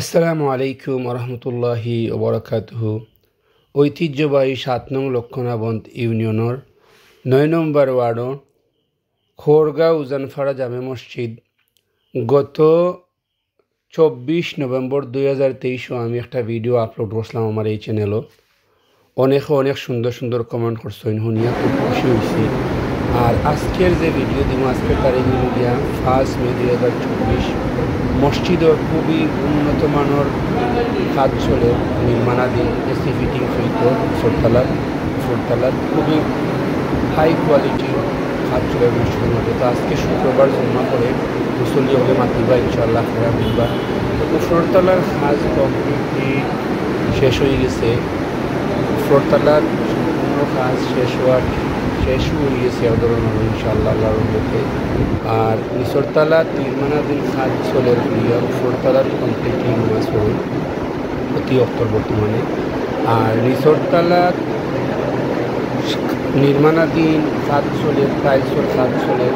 আসসালামু আলাইকুম রহমতুল্লাহি ওবরাকাতুহু। ঐতিহ্যবাহী ৭ নং লক্ষণাবন্ত ইউনিয়নের ৯ নম্বর ওয়ার্ড খোরগাঁও উজানপাড়া জামে মসজিদ গত ২৪ নভেম্বর ২০২৩ আমি একটা ভিডিও আপলোড করছিলাম আমার এই চ্যানেলও। অনেক সুন্দর সুন্দর কমেন্ট করছেন, শুনিয়া খুব খুশি হয়েছি। আর আজকের যে ভিডিও দিব আজকের তারিখ দিয়া ৫ মে ২০২৪ মসজিদের খুবই উন্নত মানের কাজ চলে নির্মাণাধীন এসি ফিটিং সহিত ফুটতলার খুবই হাই কোয়ালিটির কাজ চলে মসজিদের মধ্যে। তো আজকে শুক্রবার জমা করে মুসল্লি হবে মাতিবা ইনশাআল্লাহ ফেরা বুঝবা। ফুটতলার কাজ কমপ্লিটলি শেষ হয়ে গেছে। ফুটতলার সম্পূর্ণ কাজ শেষ হয়ে গেছে ধরনের ইনশাআল্লাহ আল্লাহর রহমতে। আর নিচরতলা নির্মাণাধীন কাজ চলে ফুটতলার কমপ্লিটলি নামাজ পড়ে অতি অক্তর বর্তমানে। আর নিচরতলার নির্মাণাধীন কাজ চলে, টাইলসের কাজ চলে,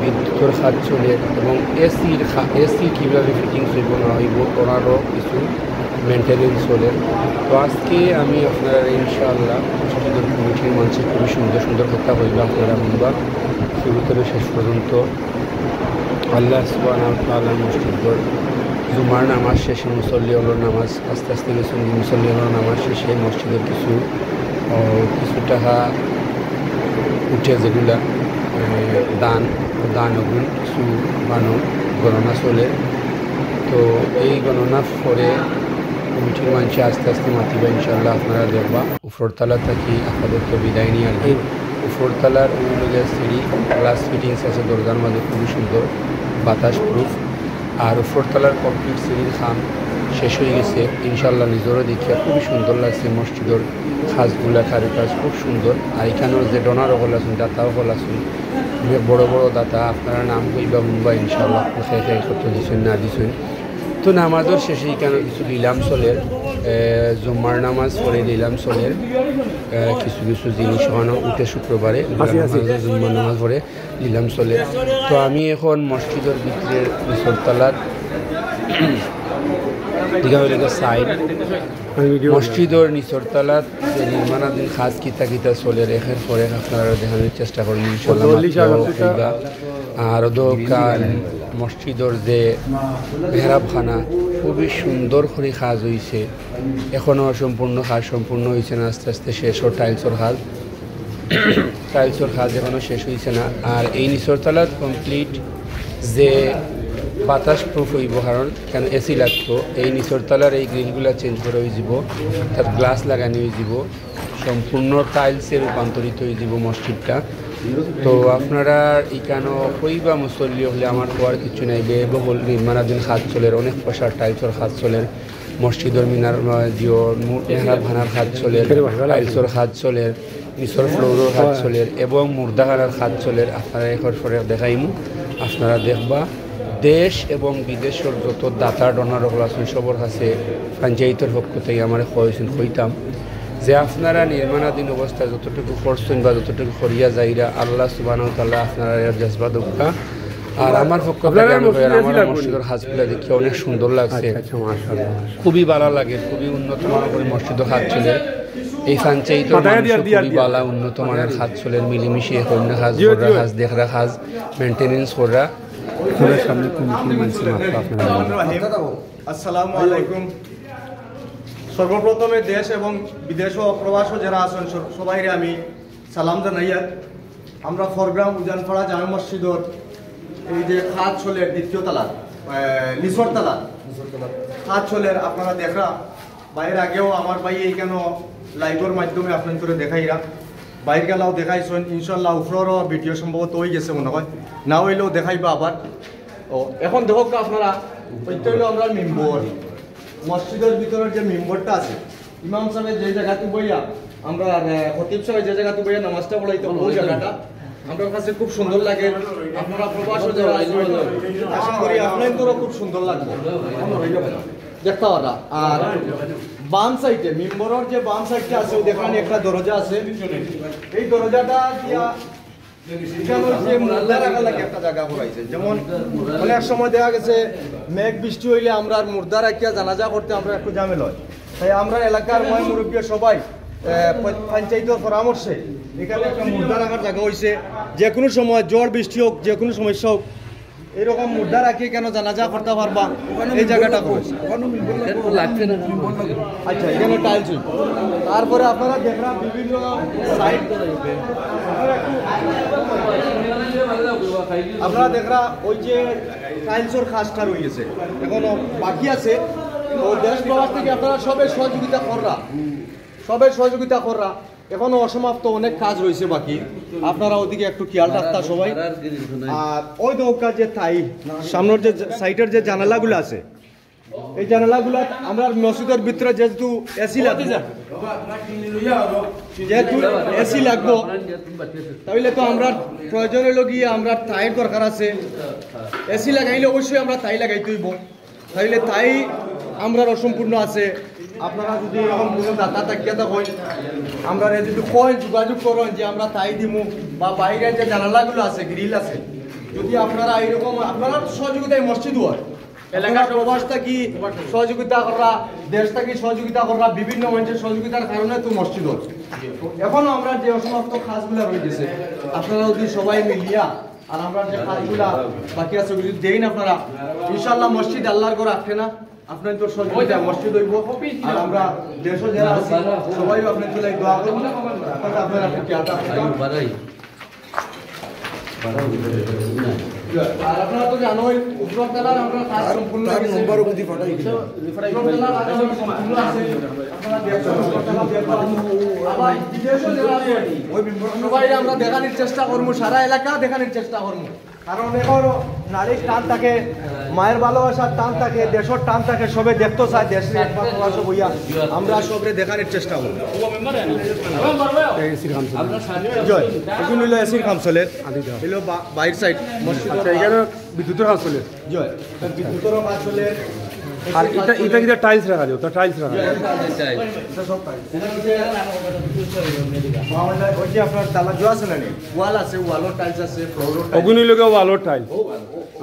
বিদ্যুতের কাজ চলে এবং এসি কীভাবে ফিটিং হইব না হইব ওনারও কিছু মেনটেনেন্স চলে। তো আজকে আমি আপনারা ইনশাআল্লাহ মসজিদের কমিটির মঞ্চে খুবই সুন্দর সুন্দর কথা হইবা আপনারা শুনবা শুরু থেকে শেষ পর্যন্ত। আল্লাহ সুবহানাহু ওয়া তাআলা মসজিদের জুমার নামাজ শেষে মুসল্লি হলোর নামাজ আস্তে কিছু মুসল্লি হলোর নামাজ শেষে মসজিদের কিছু টাকা উঠে যেগুলা দান ওগুলো কিছু গণনা চলে। তো এই গণনা পরে কমিটির মানুষে আস্তে মাতিবা ইনশাআল্লাহ আপনারা দেখবা। উপরতলা থাকি আপাতত বিদায় নিয়ে আর কি। উপরতলার অনুযায়ী সিঁড়ি গ্লাস ফিটিংস আছে দরজার মাঝে খুবই সুন্দর বাতাস প্রুফ। আর উপরতলার কমপ্লিট সিঁড়ির খাম শেষ হয়ে গেছে ইনশাআল্লাহ। নিজেরও দেখিয়া খুবই সুন্দর লাগছে মসজিদের কাজগুলা কারুকাজ খুব সুন্দর। আর এখানেও যে ডোনারও হল আছেন দাতাও হল আছেন অনেক বড় দাতা আপনারা নাম হইবা মুম্বাই ইনশাআল্লাহ করতে দিচ্ছেন না দিচ্ছেন। তো নামাজের শেষে এখানে কিছু লিলাম চলের জুম্মার নামাজ পড়ে লিলাম চলের কিছু জিনিস ওখানে উঠে শুক্রবারে জুম্মার নামাজ পড়ে লিলাম চলে। তো আমি এখন মসজিদের ভিতরের নিচরতলার সাইড মসজিদের নিচরতলার যে নির্মাণাধীন কাজ কিতা চলে এর পরে আপনারা দেখানোর চেষ্টা করবেন ইনশাআল্লাহ। আর মসজিদের যে মেহরাবখানা খুবই সুন্দর করে কাজ হয়েছে, এখনও সম্পূর্ণ হয়েছে না, আস্তে শেষ ও টাইলসের কাজ এখনও শেষ হয়েছে না। আর এই নিচরতলার কমপ্লিট যে বাতাস প্রুফ হইব কারণ কেন এসি লাগতো, এই নিচরতলার এই গ্রিলগুলা চেঞ্জ করে হয়ে যাব, তার গ্লাস লাগানো হয়ে যাব, সম্পূর্ণ টাইলসে রূপান্তরিত হয়ে যাব মসজিদটা। তো আপনারা এখানেও কইবা মুসল্লি হলে আমার হওয়ার কিছু নাই। ব্যয়বহুল নির্মাণাধীন কাজ চলের অনেক পয়সার টাইলসের কাজ চলের, মসজিদের মিনার মেহরাবখানার কাজ চলের, টাইলসের কাজ চলের, নিচর ফ্লোরের কাজ চলের এবং মুর্দাখানার কাজ চলের। আপনারা এখন পরে দেখাইমু, আপনারা দেখবা। দেশ এবং বিদেশের যত দাতা ডোনারগুলো আছেন সবার কাছে পঞ্চায়েতের পক্ষ থেকে আমার কইতাম যে আপনারা নির্মাণাধীন অবস্থায় যতটুকু করছেন বা যতটুকু করিয়া যাইরা আল্লাহ সুবহানাহু ওয়া তাআলা আপনারা এর জজবা দক্কা। আর আমার পক্ষ থেকে আমি আমার মসজিদের কাজগুলো দেখে অনেক সুন্দর লাগছে, খুবই ভালো লাগে, খুবই উন্নত মানের মসজিদের কাজ চলে। এই পঞ্চায়েতের খুবই ভালো উন্নত মানের কাজ চলে, মিলিমিশে কন্যা কাজ দেখরা কাজ মেনটেনেন্স করা। আসসালামু আলাইকুম। সর্বপ্রথমে দেশ এবং বিদেশ ও প্রবাস যারা আছেন সবাইরে আমি সালাম জানাইয়া আমরা খড়গ্রাম উজানপাড়া জামে মসজিদের এই যে খাত চলের দ্বিতীয় তলা নিচরতলা খাত চলের আপনারা দেখা বাইরে আগেও আমার ভাই এইখানে লাইভের মাধ্যমে আপনাদের দেখাইরা বাইরে গেলাও দেখাইছেন ইনশাল্লাহ। উপরেরও ভিডিও সম্ভবত হয়ে গেছে মনে হয়, না হইলেও দেখাইবা আবার। ও এখন দেখো আপনারা হইল আমরা মেম্বর মসজিদের ভিতরের যে মেম্বরটা আছে, ইমাম সাহেব যে জায়গাতে বইয়া আমরা খতিব সাহেব যে জায়গাতে বইয়া নামাজটা পড়াইতো ওই জায়গাটা আমার কাছে খুব সুন্দর লাগে। আপনারা প্রবাস যারা আশা করি আপনাদেরও খুব সুন্দর লাগবে দেখতে পারা। আর বাম সাইডে মেম্বরের যে বাম সাইডটা আছে ওখানে একটা দরজা আছে, এই দরজাটা দিয়া এখানে যে মুর্দা রাখার লাগে একটা জায়গা করাইছে, যেমন অনেক সময় দেখা গেছে মেঘ বৃষ্টি হইলে আমরা আর মুর্দা রাখিয়া জানাজা করতে আমরা একটু ঝামেলা হয়। তাই আমরা এলাকার ময় মুরব্বী সবাই পঞ্চায়েতের পরামর্শে এখানে একটা মুর্দা রাখার জায়গা হয়েছে। যে কোনো সময় ঝড় বৃষ্টি হোক, যে কোনো সমস্যা হোক, এরকম মুর্দা রাখি কেন জানাজা করতে পারবা, এই জায়গাটা করেছে। আচ্ছা, এখানে টাইলস হইব। তারপরে আপনারা দেখলাম বিভিন্ন সাইড, আপনারা দেখরা ওই যে টাইলসের খাসটা রয়েছে এখনো বাকি আছে। তো দেশ প্রবাস থেকে আপনারা সবে সহযোগিতা কররা এখনো অসমাপ্ত অনেক কাজ রয়েছে বাকি, আপনারা ওদিকে একটু খেয়াল রাখতা সবাই। আর ওই দৌকা যে তাই সামনের যে সাইটের যে জানালাগুলো আছে, এই জানালাগুলা আমরা মসজিদের ভিতরে যেহেতু এসি লাগবো তাহলে তো আমরা প্রয়োজন হইল গিয়ে আমরা তাইয়ের দরকার আছে। এসি লাগাইলে অবশ্যই আমরা তাই লাগাইতে হইব, তাইলে তাই আমরা অসম্পূর্ণ আছে। আপনারা যদি এরকম কোনো দাতা থাকিয়া থাকেন, আমরা যদি কয় যোগাযোগ করেন যে আমরা তাই দিমু, বা বাইরের যে জানালাগুলো আছে গ্রিল আছে, যদি আপনারা এইরকম আপনারা সহযোগিতায় মসজিদ হয়, এলাকার প্রবাস থাকি সহযোগিতা করা, দেশ থাকি সহযোগিতা করা, বিভিন্ন মানুষের সহযোগিতার কারণে তো মসজিদ হয়। এখনো আমরা যে অসমাপ্ত কাজগুলা রয়ে গেছে, আপনারা যদি সবাই মিলিয়া আর আমরা যে কাজগুলা বাকি আছে যদি দেন আপনারা, ইনশাআল্লাহ মসজিদ আল্লাহর ঘর রাখে না, আপনার তো সহযোগিতা মসজিদ হইব। আর আমরা দেশও যারা আছি সবাই আপনার চলে দোয়া করবো, আপনারা আর আপনারা তো জানোই উপরতলার আমরা কাজ সম্পূর্ণ আছে, নম্বর অবধি ফাটাই দিলাম, উপরতলার কাজ সম্পূর্ণ আছে। আপনারা দেখছেন উপরতলা দেখো, আবার বিদেশও যারা আছে ওই সবাই আমরা দেখানোর চেষ্টা করব, সারা এলাকা দেখানোর চেষ্টা করব। কারণ এখন নারীর টান থাকে, মায়ের ভালোবাসার টান থাকে, দেশের টান থাকে, সবে দেখতে চায় দেশে একমাত্র বইয়া আমরা সবরে দেখানোর চেষ্টা করব। জয় এখন হইল এসির কাম চলে, হইল বাইর সাইড মসজিদ, এখানে বিদ্যুতের কাজ চলে। জয় বিদ্যুতেরও কাজ চলে। আর এটা কিন্তু টাইলস রাখা যাবে, তো টাইলস রাখা যাবে। ওই যে আপনার তালা জোয়া আছে না, ওয়াল আছে, ওয়ালের টাইলস আছে, ফ্লোরের টাইলস, ওগুনি লোকে ওয়ালের টাইল।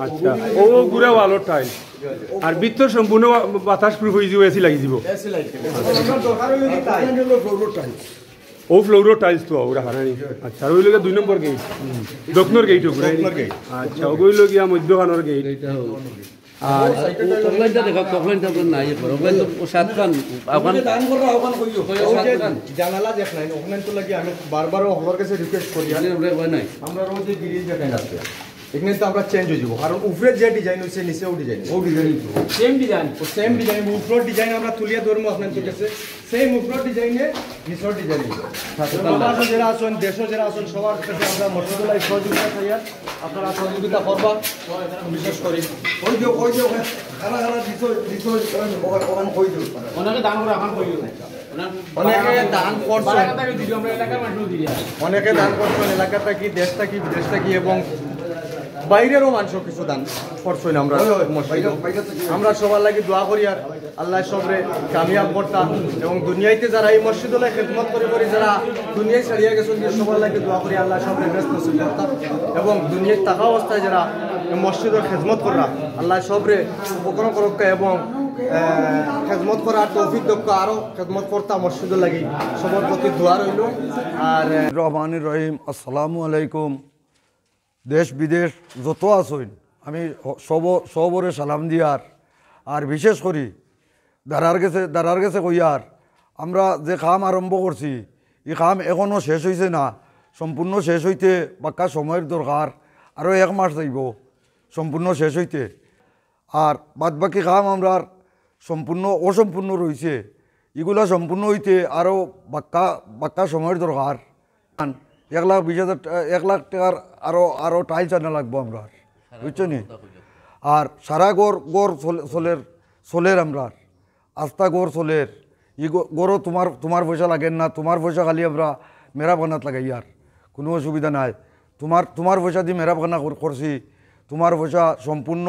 আচ্ছা, ও গুড়া ওয়ালের টাইল। আর ভিতর সম্পূর্ণ বাতাস প্রুফ হয়ে যাব, এসি লাগি যাব। এসি লাইট আপনার দরকার হইল কি তাই ফ্লোরের টাইলস, ও ফ্লোরের টাইলস তো ওরা হারানি। আচ্ছা, আর ওই লোকে 2 নম্বর গেট, দক্ষিণের গেট ওগুলো। আচ্ছা, ওগুলো লগিয়া মধ্যখানের গেট। আর কমলাইনটা দেখো, কমলাইনটা নাই, কমলাইন তো সাতখান আফগান দান করো, আহ্বান কইও জানালা দেখ নাই ওখানে তো লাগি। আমি বারবার হলার কাছে রিকোয়েস্ট করি, আমরা রোজ যে গ্রিল দেখাই আছে এখানে তো আমরা চেঞ্জ হয়ে যাবো, কারণ উপরে যে ডিজাইন হচ্ছে নিচেও ডিজাইন, ও ডিজাইন সেম ডিজাইন উপরের ডিজাইন আমরা তুলিয়া ধরবো আপনার কাছে, সেম উপরের ডিজাইনে নিচের ডিজাইন। যারা আছেন দেশও যারা আছেন সবার কাছে আমরা মসজিদুল্লাহ সহযোগিতা চাই, আপনারা সহযোগিতা করবা বিশেষ করে। অনেকে দান করছেন, অনেকে দান করছেন এলাকা থাকি, দেশ থাকি, বিদেশ থাকি এবং বাইরেরও মানুষ কিছু দান করছেন। আমরা সবার লাগে দোয়া করি আর আল্লাহ সবরে কামিয়াব করতা, এবং দুনিয়াইতে যারা এই মসজিদুল্লাহ খেদমত করে করে যারা দুনিয়ায় ছাড়িয়ে গেছেন, সবার লাগে দোয়া করি আল্লাহ সবরে ব্যস্ত করতা, এবং দুনিয়ায় থাকা অবস্থায় যারা মসজিদের খেদমত করা আল্লাহ সবরে উপকরণ করক্কা, এবং খেদমত করার তৌফিক দক্ষ আরও খেদমত করতা মসজিদের লাগি সবার প্রতি দোয়া রইল। আর রহমানির রহিম, আসসালামু আলাইকুম। দেশ বিদেশ যত আসইন আমি সবরে সালাম দিয়ার, আর বিশেষ করি দারার গেছে কইয়ার আমরা যে কাম আরম্ভ করছি এই কাম এখনও শেষ হয়েছে না, সম্পূর্ণ শেষ হইতে বাক্কা সময়ের দরকার, আরও 1 মাস যাইব সম্পূর্ণ শেষ হইতে। আর বাদবাকি কাম আমরা সম্পূর্ণ অসম্পূর্ণ রয়েছে, এগুলা সম্পূর্ণ হইতে আরও বাক্কা সময়ের দরকার। 1,20,000 1 লাখ টাকার আরও টাইলস আনা লাগবো আমরা, বুঝছো নি। আর সারা গড় চলের আমরা আস্থা গড় চলের, ই গড়ও তোমার পয়সা লাগেন না, তোমার পয়সা খালি আমরা মেরাবানাত লাগাই, আর কোনো অসুবিধা নাই। তোমার পয়সা দিয়ে মেরাবানা করছি, তোমার পয়সা সম্পূর্ণ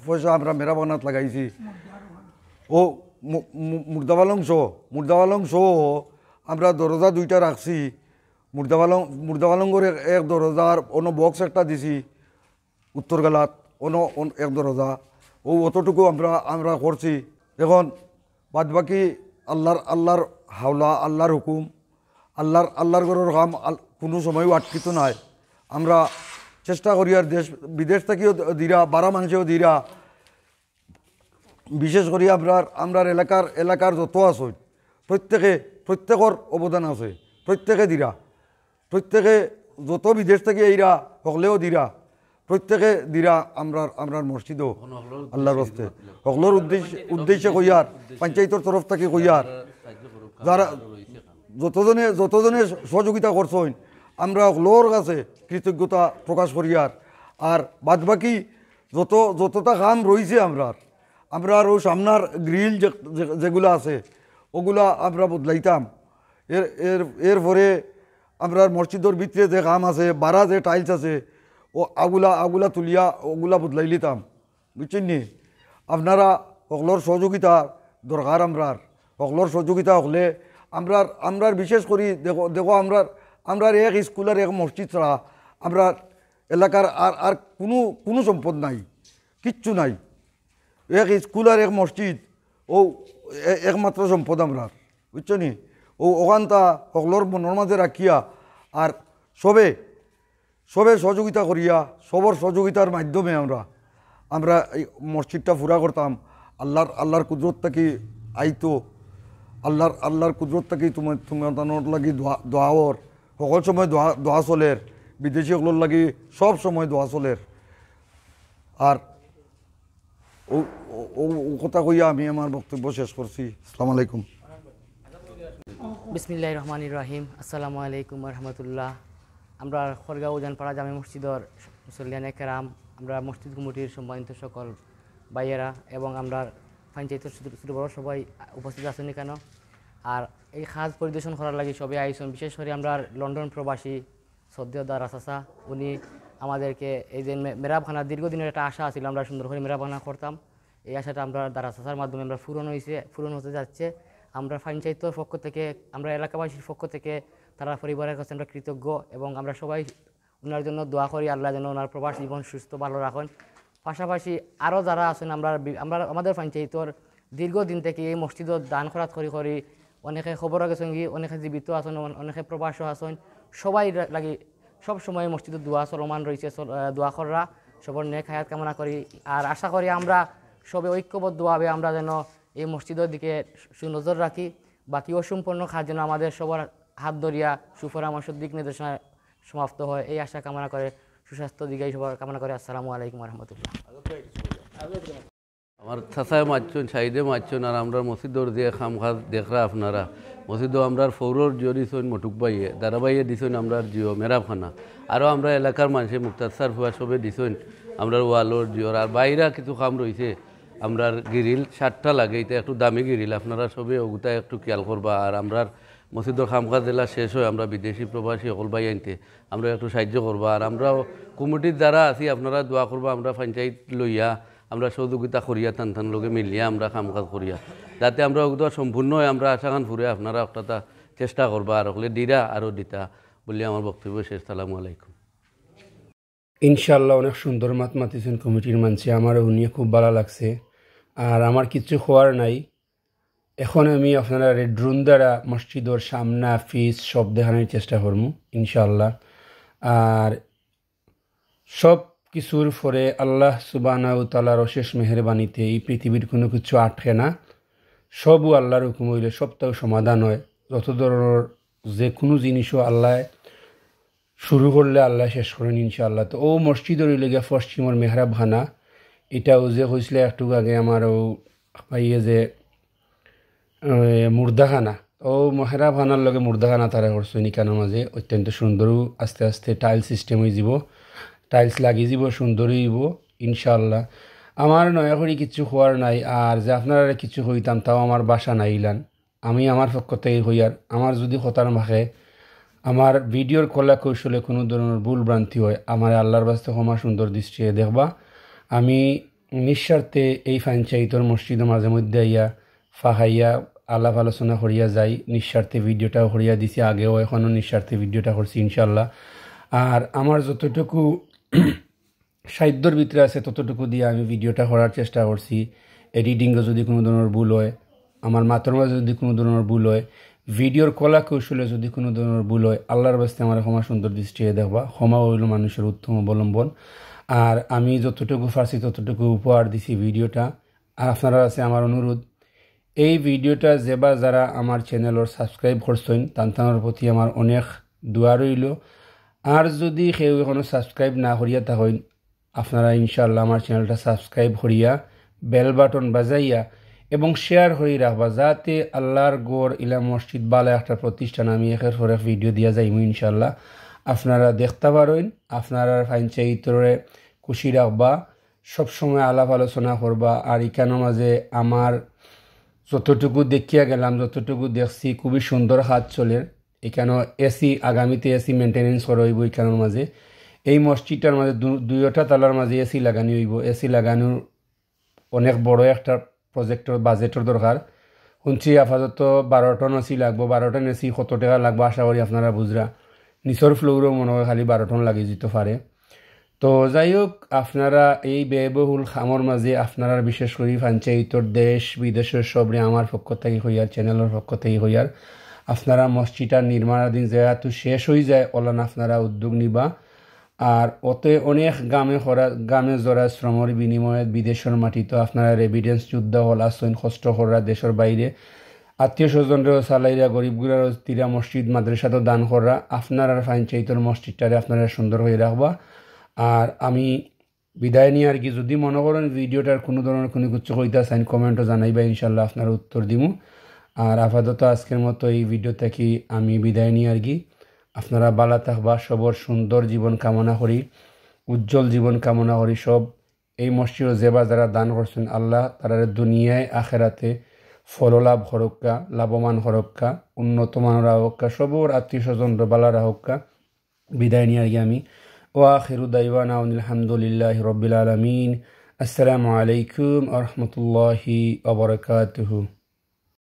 পয়সা আমরা মেরাবানাত লাগাইছি। ও মুর্দাবালং শো আমরা দরজা 2টা রাখছি, মুর্দাবালঙ্গর এক দরজার অন্য বক্স একটা দিছি উত্তর গেলাত অন্য এক দরজা অতটুকু আমরা করছি। এখন বাদ বাকি আল্লাহর হাওলা, আল্লাহর হুকুম, আল্লাহর ঘরের কাম কোনো সময়ও আটকিত নাই। আমরা চেষ্টা করি আর বিদেশ থেকেও দিরা, বারা মানুষেও দিরা, বিশেষ করে আমরা এলাকার যত আছে প্রত্যেকের অবদান আছে, প্রত্যেকে দিরা, প্রত্যেকে যত বিদেশ থেকে এইরা হকলেও দিরা, প্রত্যেকে দিরা আমরার মসজিদও আল্লাহর হস্তে হকলোর উদ্দেশ্যে কইয়ার পঞ্চায়েতের তরফ থেকে কইয়ার যারা যতজনে সহযোগিতা করছেন আমরা হকলোর কাছে কৃতজ্ঞতা প্রকাশ করিয়ার। আর বাদ বাকি যতটা কাম রয়েছে আমরা ও সামনার গ্রিল যেগুলো আছে ওগুলা আমরা বদলাইতাম। এরপরে আমরা মসজিদের ভিতরে যে কাম আছে, বারা যে টাইলস আছে আগুলা তুলিয়া ওগুলা বদলাই লিতাম, বুঝছেন নি? আপনারা সকলের সহযোগিতা দরকার। সকলের সহযোগিতা হলে আমরা বিশেষ করি দেখো আমরা এক স্কুল আর এক মসজিদ ছাড়া আমরা এলাকার আর কোনো সম্পদ নাই, কিচ্ছু নাই। এক স্কুল আর এক মসজিদ ও একমাত্র সম্পদ আমরা, বুঝছো নি? ওখানটা সকলের মনের মাঝে রাখিয়া আর সবে সহযোগিতা করিয়া সবর সহযোগিতার মাধ্যমে আমরা এই মসজিদটা পুরা করতাম। আল্লাহর কুদরত থাকি আইতো, আল্লাহর কুদরত থাকি তোমার লাগি দোয়াওর সকল সময় দোয়া চলের, বিদেশি সকলের লাগি সব সময় দোয়া চলের। আর ও কথা কইয়া আমি আমার বক্তব্য শেষ করছি। আসসালামু আলাইকুম। বিসমিল্লাহির রহমানির রহিম। আসসালামু আলাইকুম রহমতুল্লাহ। আমরা খড়গাঁও উজানপাড়া জামে মসজিদর মুসল্লিয়ানে কেরাম, আমরা মসজিদ কমিটির সম্মানিত সকল ভাইয়েরা এবং আমরা পঞ্চায়েতের ছোটো বড় সবাই উপস্থিত আছেন কেন। আর এই খাস পরিদর্শন করার লাগে সবাই আইসন। বিশেষ করে আমরা লন্ডন প্রবাসী শ্রদ্ধেয় দারা চাচা, উনি আমাদেরকে এই যে মেরাবখানা দীর্ঘদিনের একটা আশা ছিল, আমরা সুন্দর করে মেরাবখানা করতাম। এই আশাটা আমরা দারা চাচার মাধ্যমে আমরা পূরণ হতে যাচ্ছে। আমরা পঞ্চায়েতের পক্ষ থেকে, আমরা এলাকাবাসীর পক্ষ থেকে তারা পরিবারের কাছে আমরা কৃতজ্ঞ এবং আমরা সবাই ওনার জন্য দোয়া করি আল্লাহ যেন ওনার প্রবাস জীবন সুস্থ ভালো রাখেন। পাশাপাশি আরও যারা আছেন আমরা আমাদের পঞ্চায়েতের দীর্ঘদিন থেকে এই মসজিদত দান খরাত করি অনেকে খবর গেছেন, অনেকে জীবিত আছেন, অনেকে প্রবাসও আছেন। সবাই লাগি সব সময় মসজিদের দোয়া চলমান রয়েছে, দোয়া কররা সবর নেক হায়াত কামনা করি। আর আশা করি আমরা সবে ঐক্যবদ্ধভাবে আমরা যেন এই মসজিদের দিকে সুনজর রাখি। বাকি অসম্পূর্ণ কাজ যেন আমাদের সবার হাত ধরিয়া সুপরামর্শ দিক নির্দেশনা সমাপ্ত হয়, এই আশা কামনা করে সুস্বাস্থ্য দিকে সবার কামনা করে। আসসালামু আলাইকুম রহমতুল্লাহ। আমার চাচায় মারছেন, সাইডে মারছেন, আর আমরা মসজিদর দিয়ে খাম খাজ দেখরা আপনারা মসজিদও আমরা ফৌরর জিও দিছেন, মটুক বাইয়ে দারাবাইয়ে দিছেন আমরা জিও মেরাবখানা, আরও আমরা এলাকার মানুষে মুক্তার ফুয়া সবে দিছেন আমরা ওয়ালোর জিওর। আর বাইরা কিছু কাম রয়েছে, আমরার গিরিল 7টা লাগে, এটা একটু দামি গিরিল, আপনারা সবে ওগুতা একটু খেয়াল করবা। আর আমরার মসজিদর খামখাজ জেলা শেষ হয় আমরা বিদেশি প্রবাসী সকল বাই আনতে আমরা একটু সাহায্য করবা। আর আমরাও কমিটির দ্বারা আছি, আপনারা দোয়া করবা আমরা পঞ্চায়েত লইয়া আমরা সহযোগিতা করিয়া টান লগে মিলিয়া আমরা কামকাজ করিয়া যাতে আমরা ওগুলো সম্পূর্ণ হয় আমরা আশাখান ফুরে আপনারা একটা চেষ্টা করবা আর হলে দিরা আরও দিতা বলে আমার বক্তব্য শেষ। আসসালামু আলাইকুম। ইনশাল্লাহ অনেক সুন্দর মাত মাতিছেন কমিটির মানছে, আমারও শুনিয়ে খুব ভালো লাগছে। আর আমার কিচ্ছু খোয়ার নাই, এখন আমি আপনারা ড্রোন দ্বারা মসজিদর সামনা ফিস সব দেখানোর চেষ্টা করবো ইনশাল্লাহ। আর সব কিছুর পরে আল্লাহ সুবহানাহু ওয়া তাআলার অশেষ মেহেরবানিতে এই পৃথিবীর কোনো কিছু আটকে না, সবও আল্লাহর হুকুম হইলে সবটাও সমাধান হয়। যত ধরনের যে কোনো জিনিসও আল্লাহ শুরু করলে আল্লাহ শেষ করেন ইনশাআল্লাহ। তো ও মসজিদের লেগে পশ্চিমর মেহরাবখানা, এটাও যে হয়েছিল একটু আগে আমারও পাইয়ে যে মুর্দাখানা, ও মেহরাবখানার লগে মুর্দাখানা তারা করছে নিকানোর মাঝে অত্যন্ত সুন্দরও আস্তে আস্তে টাইল সিস্টেম হয়ে যাব, টাইলস লাগিয়ে যাব, সুন্দর হইব ইনশাআল্লাহ। আমার নয়া করে কিছু হওয়ার নাই, আর যে আপনারা কিছু হইতাম তাও আমার বাসা নাইলান, আমি আমার পক্ষ থেকে হইয়ার আমার যদি কথার মাখে আমার ভিডিওর কলা কৌশলে কোনো ধরনের ভুল ভ্রান্তি হয় আমার আল্লাহর বাস্তে ক্ষমা সুন্দর দৃষ্টিতে দেখবা। আমি নিঃস্বার্থে এই পঞ্চায়েতের মসজিদের মাঝে মধ্যে আইয়া ফাহাইয়া আলাপ আলোচনা করিয়া যাই। নিঃস্বার্থে ভিডিওটাও করিয়া দিছি, আগেও এখনও নিঃস্বার্থে ভিডিওটা করছি ইনশাল্লাহ। আর আমার যতটুকু সাহিত্যর ভিতরে আছে ততটুকু দিয়ে আমি ভিডিওটা করার চেষ্টা করছি। এডিটিংয়ে যদি কোনো ধরনের ভুল হয়, আমার মাথার মাঝে যদি কোনো ধরনের ভুল হয়, ভিডিওর কলা কৌশলে যদি কোনো ধরনের ভুল হয়, আল্লাহর বাস্তে আমার ক্ষমা সুন্দর দৃষ্টিতে দেখবা। ক্ষমা হইল মানুষের উত্তম অবলম্বন। আর আমি যতটুকু পারছি ততটুকু উপহার দিছি ভিডিওটা। আর আপনারা আছে আমার অনুরোধ, এই ভিডিওটা যারা আমার চ্যানেলের সাবস্ক্রাইব করছেন তার প্রতি আমার অনেক দোয়া রইল। আর যদি কেউ এখনও সাবস্ক্রাইব না করিয়া থাকেন, আপনারা ইনশাআল্লাহ আমার চ্যানেলটা সাবস্ক্রাইব করিয়া বেল বাটন বাজাইয়া এবং শেয়ার করে রাখবা, যাতে আল্লাহর গড় ইলা মসজিদ বালা একটা প্রতিষ্ঠান আমি একের পর এক ভিডিও দিয়া যাইমু ইনশাআল্লাহ। আপনারা দেখতে পারেন, আপনারা পঞ্চায়েতরে খুশি রাখবা, সবসময় আলাপ আলোচনা করবা। আর এখানের মাঝে আমার যতটুকু দেখিয়া গেলাম, যতটুকু দেখছি, খুবই সুন্দর হাত চলে। এখানে এসি, আগামীতে এসি মেনটেনেন্স করা হইব এখানের মাঝে। এই মসজিদটার মাঝে দুইটা তালার মাঝে এসি লাগানি হইব। এসি লাগানোর অনেক বড় একটা প্রজেক্টর বাজেটের দরকার। শুনছি আপাতত 12 টন এসি লাগবো। 12 টন এসি কত টাকা লাগবো আশা করি আপনারা বুঝরা। নিচর ফ্লোরও মনে হয় খালি 12 টন লাগি যেতে পারে। তো যাই হোক, আপনারা এই ব্যয়বহুল খামর মাঝে আপনারা বিশেষ করে পঞ্চায়েতর দেশ বিদেশের সবরে আমার পক্ষ থেকে হইয়ার, চ্যানেলের পক্ষ থেকে হইয়ার, আপনারা মসজিদটার নির্মাণাধীন যেহেতু শেষ হয়ে যায় ওলান আপনারা উদ্যোগ নিবা। আর ওতে অনেক গ্রামে জরা শ্রমের বিনিময়ে বিদেশের মাটিতে আপনারা এভিডেন্স যুদ্ধ হল আসেন, কষ্ট করা দেশের বাইরে, আত্মীয় স্বজনরাও চালাইরা, গরিবগুলারও তিরা মসজিদ মাদ্রাসাতেও দান করা। আপনারা পঞ্চায়েতের মসজিদটারে আপনারা সুন্দর হয়ে রাখবা। আর আমি বিদায় নিয়ে আর কি, যদি মনে করেন ভিডিওটার কোনো ধরনের কোনো কিছু কইতে চান কমেন্টও জানাইবা, ইনশাল্লাহ আপনারা উত্তর দিমু। আর আপাতত আজকের মতো এই ভিডিও থেকে আমি বিদায় নিয়ে আর কি, আপনারা ভালো থাকবা, সবর সুন্দর জীবন কামনা করি, উজ্জ্বল জীবন কামনা করি। সব এই মসজিদ যারা দান করছেন, আল্লাহ তারা দুনিয়ায় আখেরাতে ফললাভ হরক্কা, লাভবান হরক্কা, উন্নত মানের হক্কা, সবর আত্মীয় স্বজন বালা রাহক্কা। বিদায় নিয়ে আর কি আমি ওয়াখিরু দাইওয়ানা আলহামদুলিল্লাহি রাব্বিল আলামিন। আসসালামু আলাইকুম ওয়া রাহমাতুল্লাহি ওয়া বারাকাতুহু।